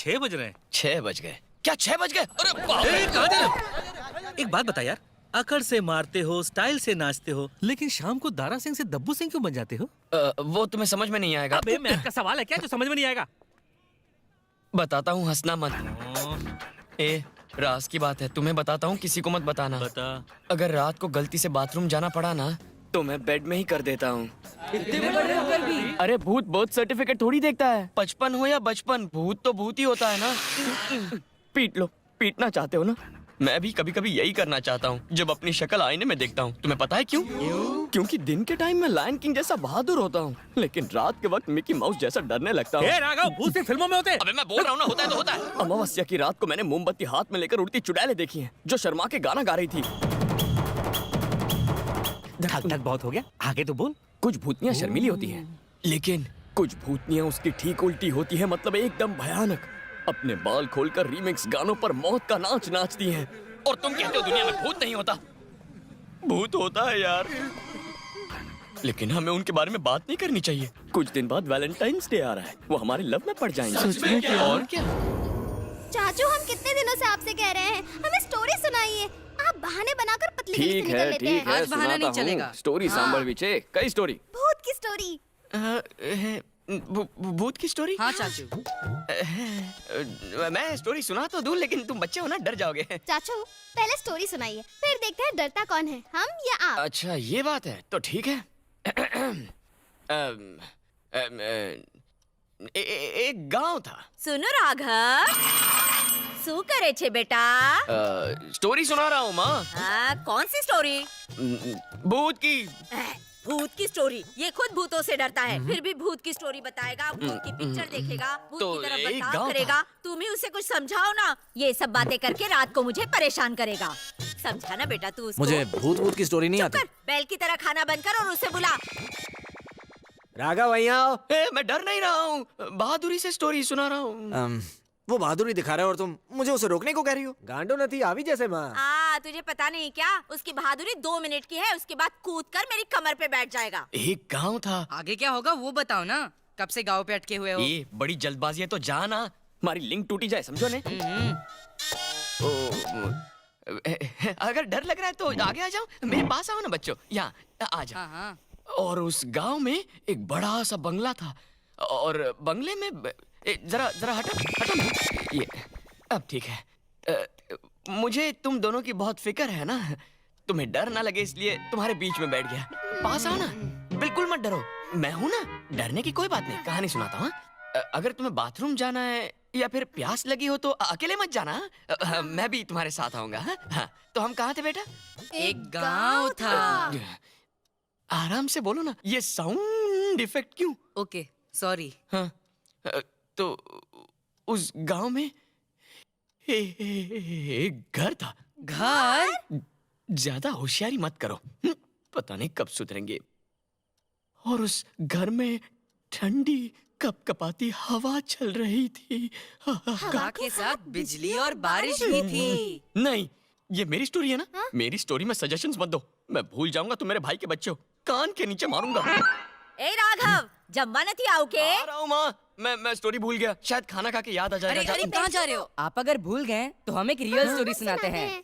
6 बज रहे हैं। 6 बज गए? क्या 6 बज गए? अरे बाप रे! कहाँ थे? एक बात बता यार, अकड़ से मारते हो, स्टाइल से नाचते हो, लेकिन शाम को दारा सिंह से दब्बू सिंह क्यों बन जाते हो? वो तुम्हें समझ में नहीं आएगा। अबे मैथ का सवाल है क्या जो समझ में नहीं आएगा? बताता हूँ, हंसना मत। राज की बात है, तुम्हें बताता हूँ, किसी को मत बताना। बता। अगर रात को गलती से बाथरूम जाना पड़ा ना, तो मैं बेड में ही कर देता हूँ। अरे भूत बहुत सर्टिफिकेट थोड़ी देखता है। 55 हो या बचपन, भूत तो भूत ही होता है ना। पीट लो। पीटना चाहते हो ना? मैं भी कभी कभी यही करना चाहता हूँ जब अपनी शक्ल आईने में देखता हूँ। तुम्हें पता है क्यों? क्योंकि दिन के टाइम में लायन किंग जैसा बहादुर होता हूँ, लेकिन रात के वक्त मिकी माउस जैसा डरने लगता हूँ। राघव, भूत सिर्फ फिल्मों में होते हैं। अबे मैं बोल रहा हूँ ना, होता है तो होता है। अमावस्या की रात को मैंने मोमबत्ती हाथ में लेकर उड़ती चुड़ैलें देखी हैं, जो शर्मा के गाना गा रही थी। धक धक बहुत हो गया, आगे तो बोल। कुछ भूतनियाँ शर्मीली होती हैं, लेकिन कुछ भूतनियाँ उसकी ठीक उल्टी होती हैं, मतलब एकदम भयानक। अपने बाल खोलकर रीमिक्स गानों पर मौत का नाच नाचती हैं। और तुम कहते हो दुनिया में भूत नहीं होता? भूत होता है यार, लेकिन हमें उनके बारे में बात नहीं करनी चाहिए। कुछ दिन बाद वैलेंटाइंस डे आ रहा है, वो हमारे लव में पड़ जाएंगे। और क्या? चाचू, हम कितने दिनों से आपसे कह रहे हैं हमें स्टोरी सुनाइए, आप बहाने बनाकर पतली गली से निकल लेते हैं। आज बहाना नहीं चलेगा। स्टोरी सांभर विचे, कई स्टोरी। भूत की स्टोरी। भूत की स्टोरी? हाँ चाचू। मैं स्टोरी सुना तो दूं, लेकिन तुम बच्चे हो ना, डर जाओगे। चाचू, पहले स्टोरी सुनाइए, फिर देखते हैं डरता कौन है, हम या आप। अच्छा ये बात है, तो ठीक है। एक गांव था। सुनो राघव, શું કરે છે બેટા? स्टोरी सुना रहा हूँ माँ। हाँ, कौन सी स्टोरी? भूत की। भूत की स्टोरी? ये खुद भूतों से डरता है, फिर भी भूत की स्टोरी बताएगा, भूत की पिक्चर देखेगा, भूत तो की तरफ एक बर्ताव गाँव करेगा। तुम ही उसे कुछ समझाओ ना, ये सब बातें करके रात को मुझे परेशान करेगा। समझा ना बेटा तू उसको? मुझे भूत की स्टोरी नहीं चुप आती। कर, बैल की तरह खाना बंद कर और उसे बुला। राघव यहाँ आओ। मैं डर नहीं रहा हूँ, बहादुरी से स्टोरी सुना रहा हूँ। वो बहादुरी दिखा रहा है और तुम मुझे उसे रोकने को कह रही हो? गांडो नथी आवी जैसे माँ। तुझे पता नहीं क्या? उसकी बहादुरी 2 मिनट की है, उसके बाद कूद कर मेरी कमर पे बैठ जाएगा। एक गांव था। आगे क्या होगा वो बताओ ना, कब से गांव पे अटके हुए हो? ये बड़ी जल्दबाजी है तो जा ना, हमारी लिंक टूटी जाए, समझो ने। अगर डर लग रहा है तो आगे आ जाओ, मेरे पास आओ ना बच्चों, यहाँ आ जाओ। हाँ। और उस गांव में एक बड़ा सा बंगला था, और बंगले में जरा हटो ना। ये अब ठीक है। मुझे तुम दोनों की बहुत फिक्र है ना, तुम्हें डर ना लगे इसलिए तुम्हारे बीच में बैठ गया। पास आओ ना, बिल्कुल मत डरो, मैं हूं ना, डरने की कोई बात नहीं। कहानी सुनाता हूँ। अगर तुम्हें बाथरूम जाना है या फिर प्यास लगी हो तो अकेले मत जाना, मैं भी तुम्हारे साथ आऊंगा। हाँ, तो हम कहाँ थे बेटा? एक गांव था। आराम से बोलो ना, ये साउंड इफेक्ट क्यों? Okay sorry. हाँ, तो उस गांव में एक घर था। घर? ज्यादा होशियारी मत करो, पता नहीं कब सुधरेंगे। और उस घर में ठंडी कपकपाती हवा चल रही थी। हवा के साथ बिजली और बारिश भी थी। नहीं, ये मेरी स्टोरी है ना। मेरी स्टोरी में सजेशंस मत दो, मैं भूल जाऊंगा तो मेरे भाई के बच्चे हो, कान के नीचे मारूंगा। ए राघव, जम्मा नहीं आओ के? आ रहा हूँ माँ, मैं स्टोरी भूल गया, शायद खाना खा के याद आ जाएगा। अरे कहाँ जा रहे हो? आप अगर भूल गए तो हम एक रियल स्टोरी सुनाते हैं।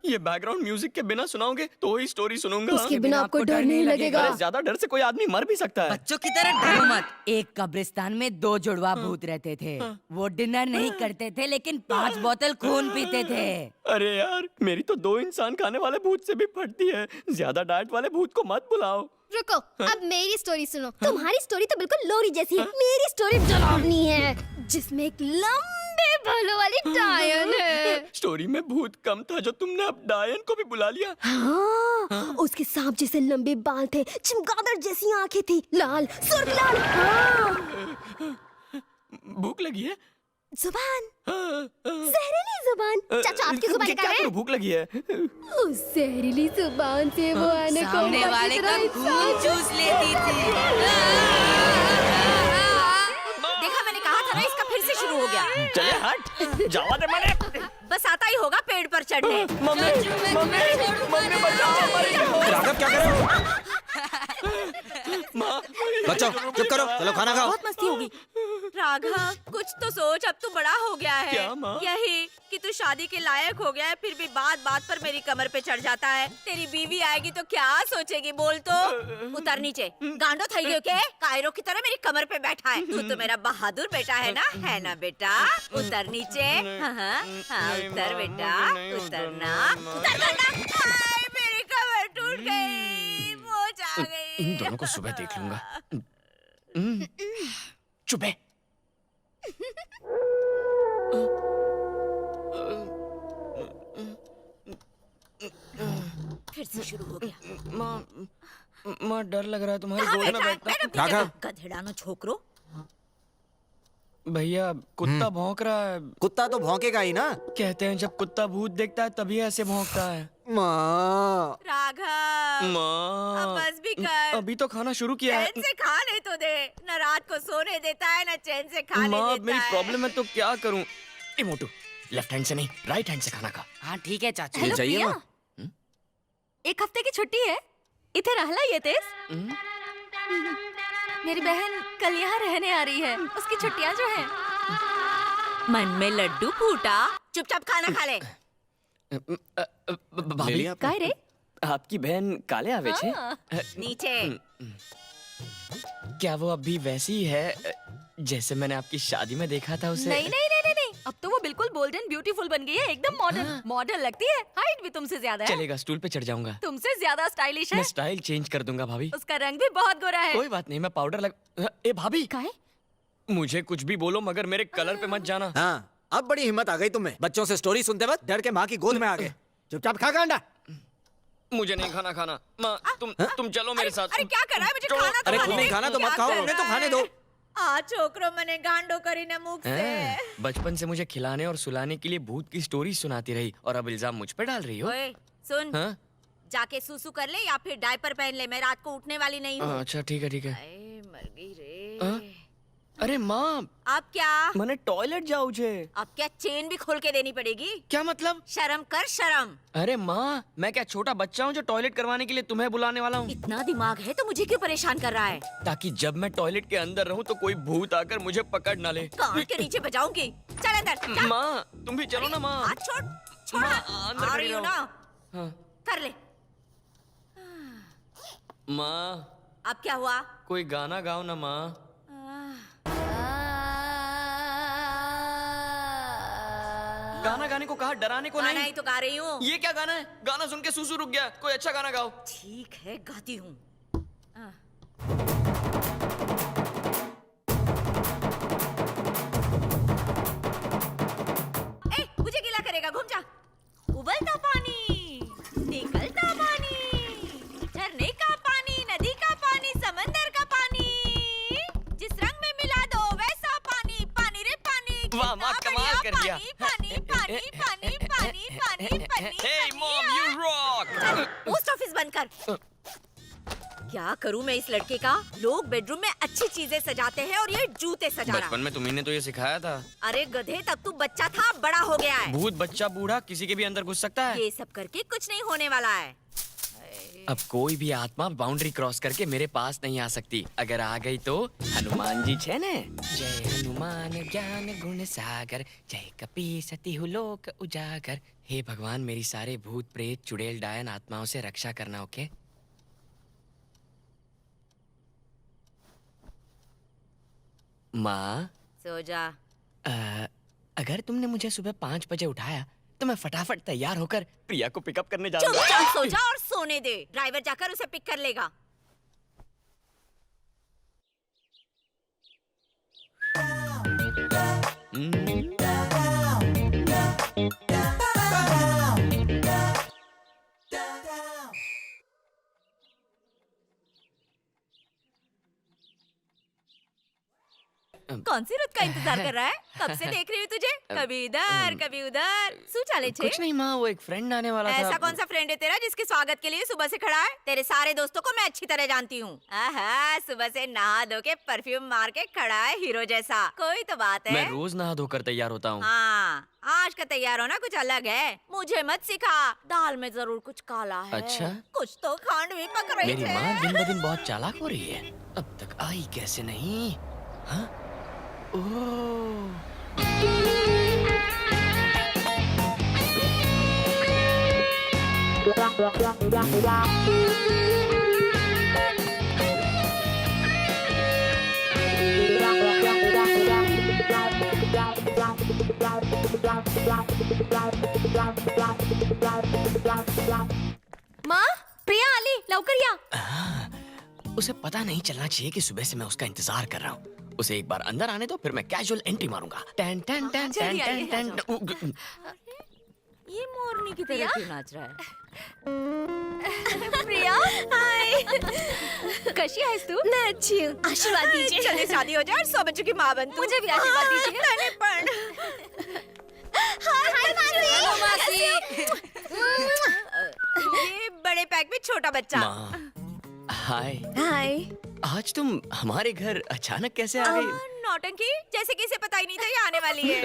ये बैकग्राउंड म्यूजिक के बिना सुनाओगे तो ही स्टोरी सुनूंगा। इसके बिना आपको डर नहीं लगेगा। अरे ज्यादा डर से कोई आदमी मर भी सकता है। बच्चों की तरह डरो मत। एक कब्रिस्तान में 2 जुड़वा भूत रहते थे। वो डिनर नहीं करते थे, लेकिन 5 बोतल खून पीते थे। अरे यार, मेरी तो 2 इंसान खाने वाले भूत से भी फटती है, ज्यादा डाइट वाले भूत को मत बुलाओ। रुको, अब मेरी स्टोरी सुनो। तुम्हारी स्टोरी तो बिल्कुल लोरी जैसी है, मेरी स्टोरी डरावनी है, जिसमें एक लंबे बालों वाली डायन है। स्टोरी में भूत कम था जो तुमने अब डायन को भी बुला लिया। हाँ, उसके सांप जैसे लंबे बाल थे, चमगादड़ जैसी आंखें थी, लाल सुर्ख लाल। हाँ। भूख लगी है? जुबान, जहरीली जुबान। चाचा, आपकी जुबान क्या क्या है? भूख लगी है? उस जहरीली जुबान से वो सामने वाले का खून चूस लेती थी। देखा, मैंने कहा था ना, इसका फिर से शुरू हो गया। चले हट, जावा दे मैंने। बस आता ही होगा पेड़ पर चढ़ने। मम्मी बचाओ, मर गई। राघव क्या कर रहे हो? बच्चों चुप करो, चलो खाना खाओ। बहुत मस्ती होगी। राघव कुछ तो सोच, अब तू बड़ा हो गया है। क्या माँ? यही कि तू शादी के लायक हो गया है, फिर भी बात बात पर मेरी कमर पे चढ़ जाता है। तेरी बीवी आएगी तो क्या सोचेगी बोल तो। उतर नीचे, गांडो थई गयो के कायरो की तरह मेरी कमर पे बैठा है। तू तो मेरा बहादुर बेटा है ना बेटा। उतर नीचे। हाँ, उतर बेटा, उतरना, उतर गांडा। हाय, मेरी कमर टूट गई, मोच आ गई। इन दोनों को सुबह देख लूंगा। चुप है। फिर से शुरू हो गया। माँ डर लग रहा है तुम्हारी कहाँ गोद में बैठा है? बैठना। बैठो पीछे राघव। तो। गधेड़ानो छोकरो। भैया कुत्ता भौंक रहा है। कुत्ता तो भौंकेगा ही ना। कहते हैं जब कुत्ता भूत देखता है तभी ऐसे भौंकता है। माँ राघव माँ अब बस भी कर। अभी तो खाना शुरू किया है। चैन से खाने तो दे। न रात को सोने देता है, न चैन से खाने माँ अब देता मेरी है। प्रॉब्लम है तो क्या करूँ। ए मोटू, लेफ्ट हैंड से नहीं राइट हैंड से खाना खा। हाँ ठीक है चाचू। ये चाहिए प्रिया। माँ। एक हफ्ते की छुट्टी है, इथे रहला ये तेज। मेरी बहन कल यहाँ रहने आ रही है, उसकी छुट्टियाँ जो हैं। मन में लड्डू फूटा, चुपचाप खाना खा ले। ले भाभी लिया आपने? काय रे? आपकी बहन काले आवे छे? नीचे। क्या वो अभी वैसी ही है जैसे मैंने आपकी शादी में देखा था उसे? नहीं नहीं नहीं नहीं नहीं, अब तो वो बिल्कुल बोल्ड एंड ब्यूटीफुल बन गई है, एकदम मॉडर्न। मॉडर्न लगती है, हाइट भी तुमसे ज्यादा है, चलेगा, स्टूल पे चढ़ जाऊंगा। तुमसे ज्यादा स्टाइलिश मैं है। स्टाइल चेंज कर दूंगा भाभी। उसका रंग भी बहुत गोरा है। कोई बात नहीं, मैं पाउडर लग। ए भाभी, काहे? मुझे कुछ भी बोलो मगर मेरे कलर पे मत जाना। हाँ अब बड़ी हिम्मत आ गई तुम्हें। बच्चों से स्टोरी सुनते वक्त डर के माँ की गोद में आ गए। चुपचाप खा गांडा। मुझे नहीं खाना। माँ तुम चलो मेरे साथ। अरे क्या कर रहा है, मुझे खाना तो अरे खाने खुद नहीं दे। खाना तो मत क्या खाओ, कर उन्हें तो रहा खाने है? दो। आ छोकरो मने गांडो करी न मुख से। बचपन से मुझे खिलाने और सुलाने के लिए भूत की स्टोरी सुनाती रही और अब इल्जाम मुझ पे डाल रही हो। ओए सुन, हाँ? जाके सूसू कर ले या फिर डायपर पहन ले, मैं रात को उठने वाली नहीं हूँ। अच्छा ठीक है। अरे मर गई रे। हाँ? अरे माँ, अब क्या? मैंने टॉयलेट जाओ छे। अब क्या चेन भी खोल के देनी पड़ेगी? क्या मतलब? शर्म कर शर्म। अरे माँ, मैं क्या छोटा बच्चा हूँ जो टॉयलेट करवाने के लिए तुम्हें बुलाने वाला हूँ? इतना दिमाग है तो मुझे क्यों परेशान कर रहा है? ताकि जब मैं टॉयलेट के अंदर रहूँ तो कोई भूत आकर मुझे पकड़ ना ले। कान के नीचे बजाऊंगी। चल अंदर जा। माँ तुम भी चलो ना माँ। हाथ छोड़, छोड़ माँ, हाथ। अंदर आ खड़ी रही हूँ रहो। ना, हाँ। कर ले। माँ अब क्या हुआ? कोई गाना गाओ ना माँ। गाना गाने को कहा, डराने को गाना नहीं। ही तो गा रही हूँ। ये क्या गाना है? गाना सुन के सुसु रुक गया। कोई अच्छा गाना गाओ। ठीक है गाती हूँ। ए, मुझे गीला करेगा, घूम जा। उबलता पानी, निकलता पानी, झरने का पानी, नदी का पानी, समंदर का पानी, जिस रंग में मिला दो वैसा पानी, पानी रे पानी। वाह, माँ, कितना कमाल बढ़िया कर दिया। पानी, पानी, पानी, पानी, पानी, पानी, पानी, Hey mom, you rock! Post office बंद कर। क्या करूं मैं इस लड़के का? लोग बेडरूम में अच्छी चीजें सजाते हैं और ये जूते सजा रहा बचपन है। में तुम्ही ने तो ये सिखाया था। अरे गधे, तब तू बच्चा था, अब बड़ा हो गया है। भूत बच्चा बूढ़ा किसी के भी अंदर घुस सकता है। ये सब करके कुछ नहीं होने वाला है। अब कोई भी आत्मा बाउंड्री क्रॉस करके मेरे पास नहीं आ सकती। अगर आ गई तो हनुमान जी छे ने। जय हनुमान ज्ञान गुण सागर, जय कपी सती लोक उजागर। हे भगवान, मेरी सारे भूत प्रेत चुड़ैल डायन आत्माओं से रक्षा करना। ओके माँ, सो जा। अगर तुमने मुझे सुबह 5 बजे उठाया तो मैं फटाफट तैयार होकर प्रिया को पिकअप करने जाऊंगा। चुपचाप सो जा और सोने दे। ड्राइवर जाकर उसे पिक कर लेगा। कौन सी रुत का इंतजार कर रहा है? कब से देख रही हूँ तुझे, कभी इधर कभी उधर। सू चाले छे? कुछ नहीं माँ, वो एक फ्रेंड आने वाला था। ऐसा कौन सा फ्रेंड है तेरा जिसके स्वागत के लिए सुबह से खड़ा है? तेरे सारे दोस्तों को मैं अच्छी तरह जानती हूँ। आहा, सुबह से नहा धो के परफ्यूम मार के खड़ा है हीरो जैसा। कोई तो बात है। मैं रोज नहा धोकर तैयार होता हूँ। हाँ, आज का तैयार होना कुछ अलग है। मुझे मत सिखा, दाल में जरूर कुछ काला है। अच्छा? कुछ तो खांड भी पक रही मेरी है। माँ दिन ब दिन बहुत चालाक हो रही है। अब तक आई कैसे नहीं? हाँ? ओह। माँ, प्रिया आली, लवकर या. उसे पता नहीं चलना चाहिए कि सुबह से मैं उसका इंतजार कर रहा हूँ. उसे एक बार अंदर आने दो, फिर मैं कैजुअल एंट्री मारूंगा. टन टन टन टन टन टन. ये मोरनी की तरह क्यों नाच रहा है? प्रिया, हाय. कशी आहेस तू? मैं अच्छी हूँ. आशीर्वाद दीजिए. चले शादी हो जाए और 100 बच्चों की माँ बन तू. मुझे भी आशीर्वाद दीजिए. मैंने पण. हाय मासी. ये बड़े पैक में छोटा बच्चा. माँ, हाय. हाय. आज तुम हमारे घर अचानक कैसे आ गई? नौटंकी, जैसे किसे पता ही नहीं था ये आने वाली है.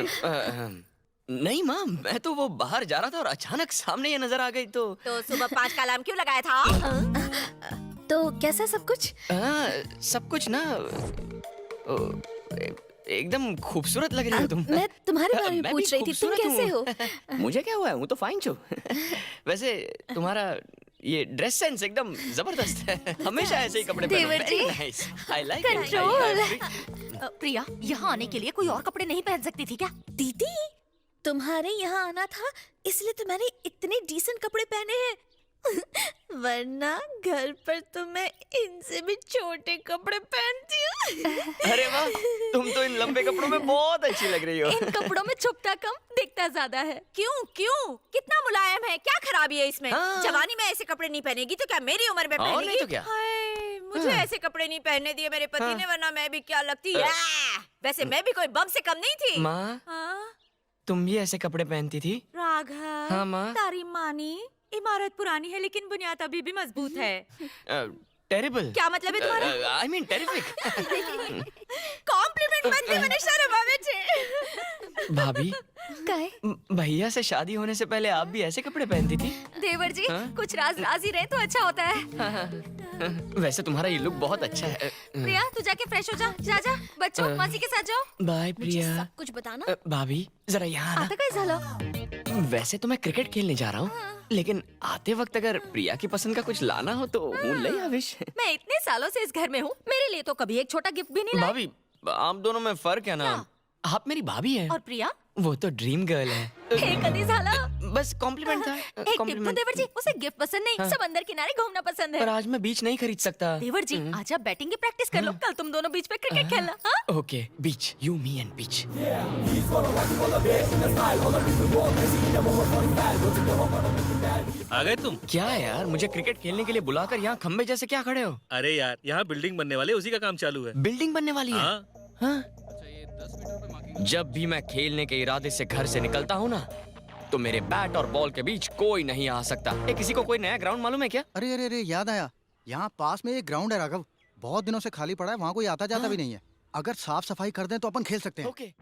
नहीं माँ, मैं तो वो बाहर जा रहा था और अचानक सामने ये नजर आ गई तो सुबह 5 का अलार्म क्यों लगाया था? तो कैसा सब कुछ? सब कुछ ना एकदम खूबसूरत लग रही हो तुम. मैं तुम्हारे बारे में मैं पूछ भी रही थी. तुम खूबसूरत कैसे हूँ. हो? मुझे क्या हुआ है, हूँ तो फाइन छू. वैसे तुम्हारा ये ड्रेस सेंस एकदम जबरदस्त है. हमेशा ऐसे ही कपड़े पहनो. देवर जी. Very nice. I like it. Control. Priya, यहाँ आने के लिए कोई और कपड़े नहीं पहन सकती थी क्या? दीदी, तुम्हारे यहाँ आना था इसलिए तो मैंने इतने डिसेंट कपड़े पहने हैं. वरना घर पर तो मैं इनसे भी छोटे कपड़े पहनती हूँ. अरे वाह, तुम तो इन लंबे कपड़ों में बहुत अच्छी लग रही हो. इन कपड़ों में छुपता कम दिखता ज्यादा है. क्यों क्यों? कितना मुलायम है, क्या खराबी है इसमें? हाँ। जवानी में ऐसे कपड़े नहीं पहनेगी तो क्या मेरी उम्र में और नहीं पहनेगी? तो क्या? हाय, मुझे ऐसे कपड़े नहीं पहनने दिए मेरे पति ने, वरना मैं भी क्या लगती है. वैसे मैं भी कोई बम से कम नहीं थी. माँ, हाँ? तुम भी ऐसे कपड़े पहनती थी? राघव, हाँ, माँ? तारी मानी, इमारत पुरानी है लेकिन बुनियाद अभी भी मजबूत है. टेरिबल. क्या मतलब है तुम्हारा? I mean terrific. कॉम्प्लीमेंट बनते મને શરમ આવે છે. भाभी, काय? भैया से शादी होने से पहले आप भी ऐसे कपड़े पहनती थी? देवर जी, हाँ? कुछ राज ही रहे तो अच्छा होता है. वैसे तुम्हारा ये लुक बहुत अच्छा है. प्रिया, तू जाके फ्रेश हो जा. जा बच्चों मासी के साथ जाओ. बाय प्रिया. सब कुछ बताना. भाभी, जरा यहाँ आना. आता काय झालं? वैसे तो मैं क्रिकेट खेलने जा रहा हूँ, लेकिन आते वक्त अगर प्रिया की पसंद का कुछ लाना हो तो हूँ ले आविश. मैं इतने सालों से इस घर में हूँ, मेरे लिए तो कभी एक छोटा गिफ्ट भी नहीं लाए. भाभी, आप दोनों में फर्क है ना. आप मेरी भाभी हैं. और प्रिया, वो तो ड्रीम गर्ल है. हे कधी झालं. बस कॉम्प्लीमेंट था. एक टिप तो कॉम्प्लीमेंट. देवर जी, उसे गिफ्ट पसंद नहीं, हाँ. समंदर किनारे घूमना पसंद पर है. आज मैं बीच नहीं खरीद सकता. देवर जी, आज आप बैटिंग की प्रैक्टिस कर लो. कल तुम दोनों बीच पे क्रिकेट खेलना. हाँ? Okay, beach. You me and beach. आ गए तुम? क्या है यार, मुझे क्रिकेट खेलने के लिए बुलाकर यहाँ खंबे जैसे क्या खड़े हो? अरे यार, यहाँ बिल्डिंग बनने वाले उसी का काम चालू है. बिल्डिंग बनने वाली है. हाँ. हाँ? जब भी मैं खेलने के इरादे से घर से निकलता हूँ ना, तो मेरे बैट और बॉल के बीच कोई नहीं आ सकता. किसी को कोई नया ग्राउंड मालूम है क्या? अरे अरे अरे, याद आया. यहाँ पास में एक ग्राउंड है राघव. बहुत दिनों से खाली पड़ा है, वहाँ कोई आता जाता भी नहीं है. अगर साफ सफाई कर दें तो अपन खेल सकते हैं. ओके.